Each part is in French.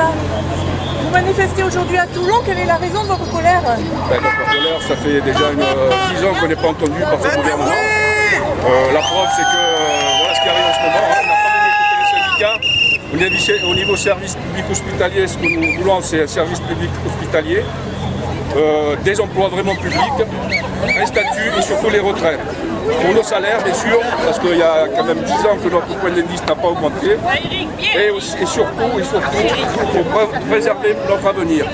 Voilà. Vous manifestez aujourd'hui à Toulon, quelle est la raison de votre colère? Notre colère, ça fait déjà 10 ans qu'on n'est pas entendu par ce gouvernement. La preuve, c'est que voilà ce qui arrive en ce moment. On n'a pas voulu écouter les syndicats. Au niveau service public hospitalier, ce que nous voulons, c'est un service public hospitalier, des emplois vraiment publics, un statut et surtout les retraites. Pour nos salaires, bien sûr, parce qu'il y a quand même 10 ans que notre point d'indice n'a pas augmenté. Et surtout, pour préserver notre avenir.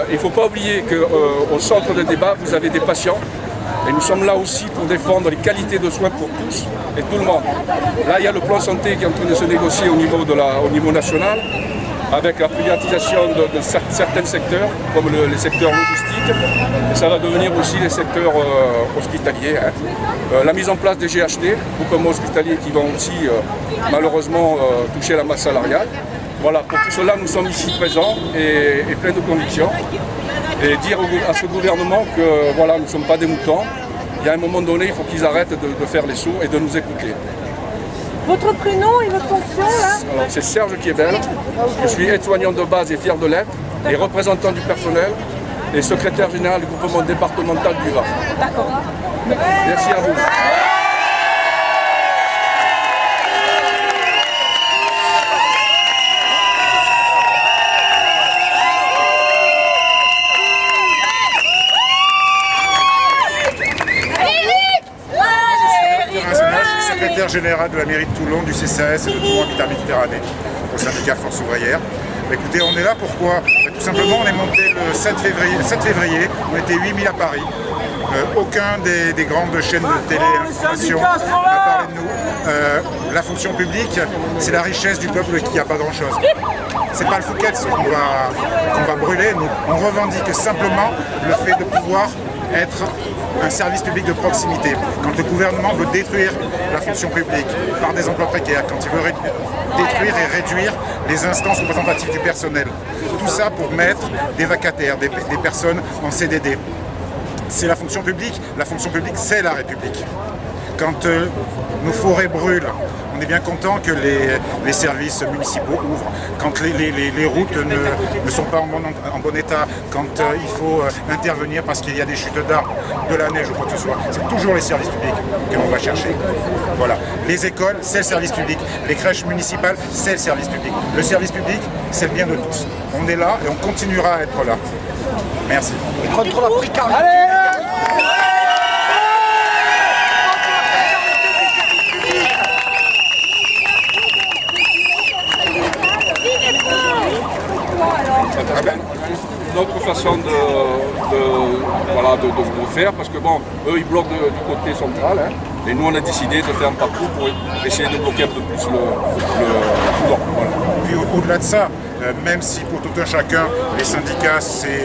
Il ne faut pas oublier qu'au centre de débat, vous avez des patients. Et nous sommes là aussi pour défendre les qualités de soins pour tous et tout le monde. Là, il y a le plan santé qui est en train de se négocier au niveau national, avec la privatisation de certains secteurs, comme les secteurs logistiques, et ça va devenir aussi les secteurs hospitaliers. La mise en place des GHT, groupements hospitaliers qui vont aussi malheureusement toucher la masse salariale. Voilà, pour tout cela, nous sommes ici présents et pleins de convictions. Et dire à ce gouvernement que voilà, nous ne sommes pas des moutons. Il y a un moment donné, il faut qu'ils arrêtent de faire les sourds et de nous écouter. Votre prénom et votre fonction là? Alors, c'est Serge Kiebel. Je suis aide-soignant de base et fier de l'être, et représentant du personnel et secrétaire général du groupement départemental du Var. D'accord. Merci à vous. Secrétaire général de la mairie de Toulon, du CCAS et de Toulon Habitat Méditerranée, au syndicat Force Ouvrière. Écoutez, on est là pourquoi? Tout simplement, on est monté le 7 février, on était 8000 à Paris. Aucun des grandes chaînes de télé-information n'a parlé de nous. La fonction publique, c'est la richesse du peuple qui n'a pas grand-chose. C'est pas le Fouquet's qu'on va brûler, nous. On revendique simplement le fait de pouvoir être un service public de proximité. Quand le gouvernement veut détruire la fonction publique par des emplois précaires, quand il veut détruire et réduire les instances représentatives du personnel, tout ça pour mettre des vacataires, des personnes en CDD. C'est la fonction publique, c'est la République. Quand nos forêts brûlent, on est bien content que les services municipaux ouvrent. Quand les routes ne sont pas en bon état, quand il faut intervenir parce qu'il y a des chutes d'arbres, de la neige ou quoi que ce soit, c'est toujours les services publics que l'on va chercher. Voilà. Les écoles, c'est le service public. Les crèches municipales, c'est le service public. Le service public, c'est le bien de tous. On est là et on continuera à être là. Merci. Contre la précarité. Notre façon de faire, parce que bon, eux ils bloquent du côté central, hein, et nous on a décidé de faire un parcours pour essayer de bloquer un peu plus le Toulon. Voilà. Puis au-delà de ça, même si pour tout un chacun, les syndicats c'est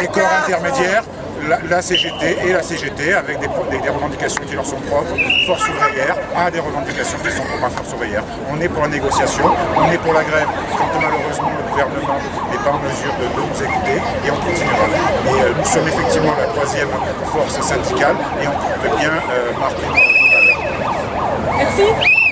les corps intermédiaires, la CGT et la CGT, avec des revendications qui leur sont propres, Force Ouvrière a des revendications qui sont propres à Force Ouvrière. On est pour la négociation, on est pour la grève, quand malheureusement le gouvernement n'est pas en mesure de nous écouter, et on continuera. Et nous sommes effectivement la troisième force syndicale, et on compte bien marquer nos valeurs. Merci.